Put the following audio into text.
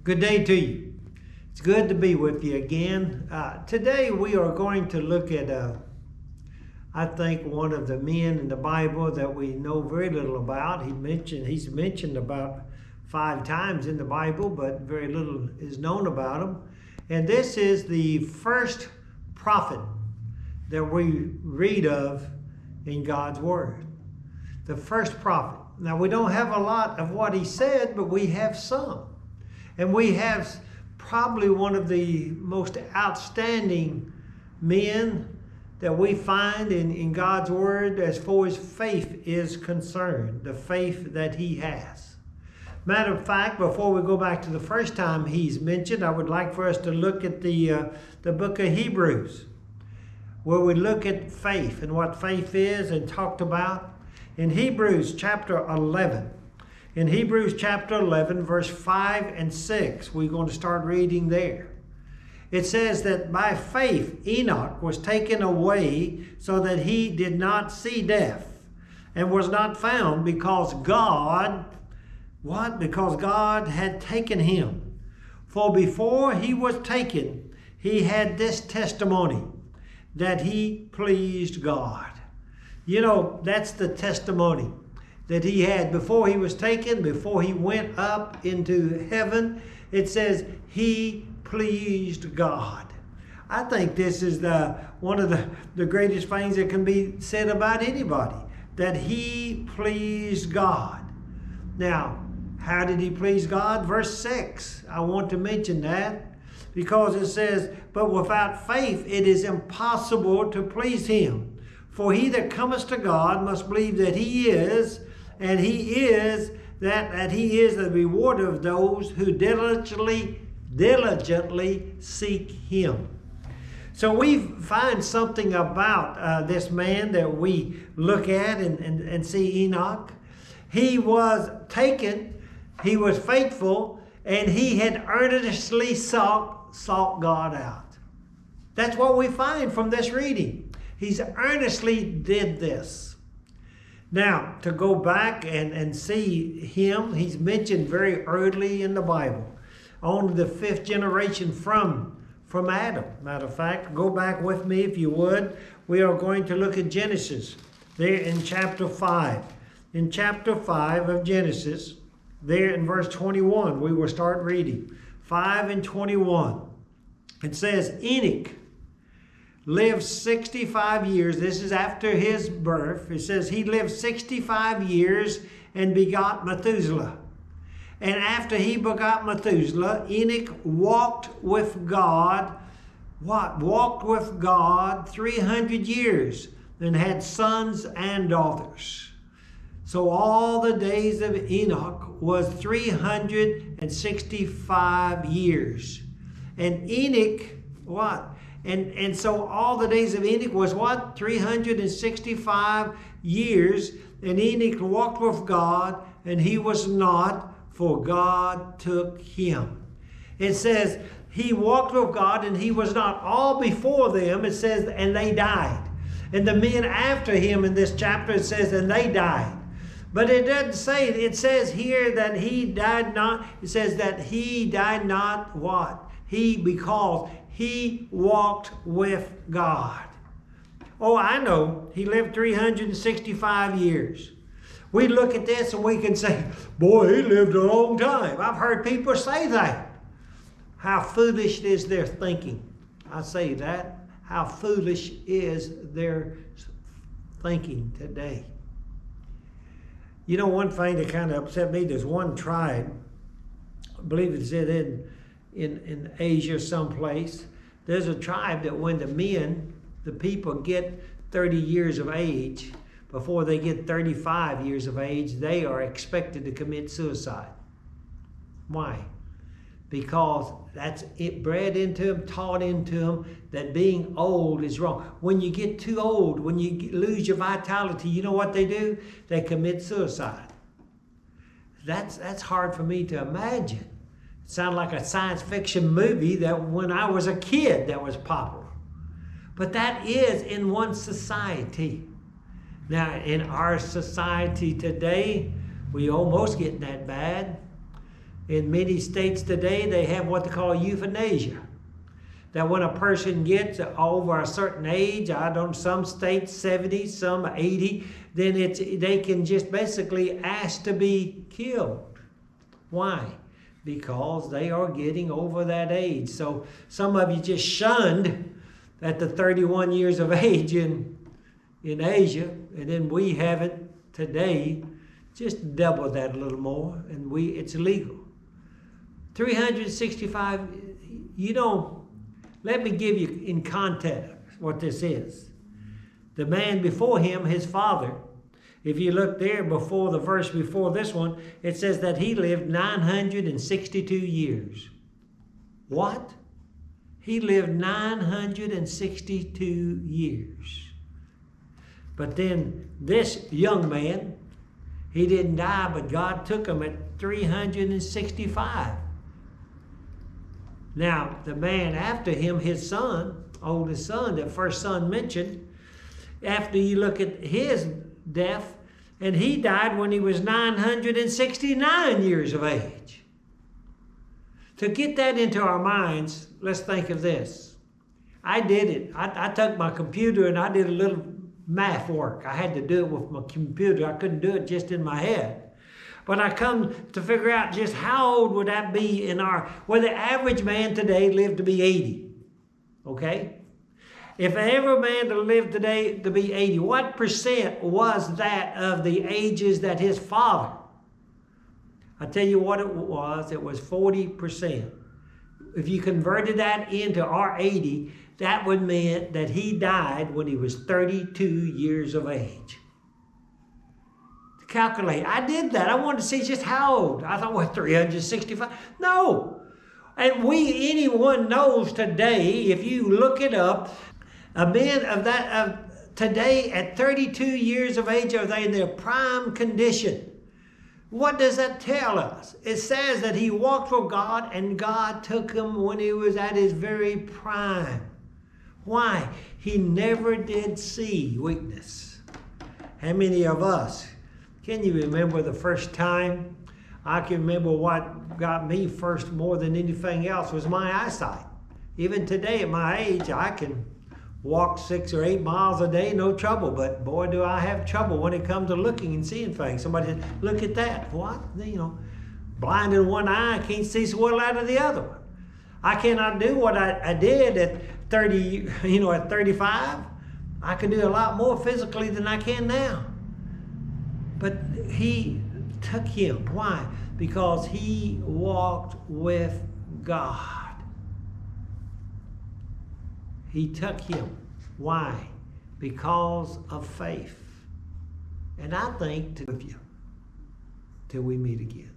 Good day to you. It's good to be with you again. Today we are going to look at, I think, one of the men in the Bible that we know very little about. He's mentioned about 5 times in the Bible, but very little is known about him. And this is the first prophet that we read of in God's Word. The first prophet. Now, we don't have a lot of what he said, but we have some. And we have probably one of the most outstanding men that we find in God's Word as far as faith is concerned, the faith that he has. Matter of fact, before we go back to the first time he's mentioned, I would like for us to look at the book of Hebrews, where we look at faith and what faith is and talked about. In Hebrews chapter 11, in Hebrews chapter 11, verse 5 and 6, we're going to start reading there. It says that by faith Enoch was taken away so that he did not see death and was not found because God, what? Because God had taken him. For before he was taken, he had this testimony, that he pleased God. You know, that's the testimony that he had before he was taken, before he went up into heaven. It says he pleased God. I think this is one of the greatest things that can be said about anybody, that he pleased God. Now, how did he please God? Verse 6, I want to mention that because it says, but without faith it is impossible to please him. For he that cometh to God must believe that he is, and he is that he is the rewarder of those who diligently seek him. So we find something about this man that we look at and see Enoch. He was taken, he was faithful, and he had earnestly sought God out. That's what we find from this reading. He's earnestly did this. Now, to go back and see him, he's mentioned very early in the Bible, only the 5th generation from Adam. Matter of fact, go back with me if you would. We are going to look at Genesis, there in chapter 5. In chapter 5 of Genesis, there in verse 21, we will start reading. 5 and 21. It says, Enoch lived 65 years. This is after his birth. It says he lived 65 years and begot Methuselah. And after he begot Methuselah, Enoch walked with God. What? Walked with God 300 years and had sons and daughters. So all the days of Enoch was 365 years. And Enoch, what? And so all the days of Enoch was what? 365 years. And Enoch walked with God, and he was not, for God took him. It says he walked with God, and he was not. All before them, it says, and they died. And the men after him in this chapter, it says, and they died. But it doesn't say, it says here that he died not. It says that he died not what? Because he walked with God. Oh, I know. He lived 365 years. We look at this and we can say, boy, he lived a long time. I've heard people say that. How foolish is their thinking. I say that. How foolish is their thinking today. You know, one thing that kind of upset me, there's one tribe, I believe it's in Asia someplace. There's a tribe that when the people get 30 years of age, before they get 35 years of age, they are expected to commit suicide. Why? Because that's it bred into them, taught into them that being old is wrong. When you get too old, when you lose your vitality, you know what they do? They commit suicide. That's hard for me to imagine. It sounded like a science fiction movie that when I was a kid that was popular. But that is in one society. Now, in our society today, we almost get that bad. In many states today, they have what they call euthanasia. That when a person gets over a certain age, I don't know, some states 70, some 80, then they can just basically ask to be killed. Why? Because they are getting over that age. So some of you just shunned at the 31 years of age in Asia, and then we have it today, just double that a little more, and it's legal. 365, let me give you in context what this is. The man before him, his father, if you look there before the verse before this one, it says that he lived 962 years. What? He lived 962 years. But then this young man, he didn't die, but God took him at 365. Now, the man after him, his son, oldest son, the first son mentioned, after you look at his death, and he died when he was 969 years of age. To get that into our minds, let's think of this. I did it. I took my computer and I did a little math work. I had to do it with my computer. I couldn't do it just in my head. But I come to figure out just how old would that be where the average man today lived to be 80. Okay? If every man that lived today to be 80, what percent was that of the ages that his father? I tell you what it was 40%. If you converted that into our 80, that would mean that he died when he was 32 years of age. Calculate. I did that. I wanted to see just how old. I thought, 365? No. And anyone knows today, if you look it up, a man of today at 32 years of age, are they in their prime condition? What does that tell us? It says that he walked with God and God took him when he was at his very prime. Why? He never did see weakness. How many of us? Can you remember the first time? I can remember what got me first more than anything else was my eyesight. Even today at my age, I can walk 6 or 8 miles a day, no trouble. But boy, do I have trouble when it comes to looking and seeing things. Somebody said, look at that. What? Blind in one eye, I can't see so well out of the other one. I cannot do what I did at 30, at 35. I can do a lot more physically than I can now. But he took him. Why? Because he walked with God. He took him. Why? Because of faith. And I think with you till we meet again.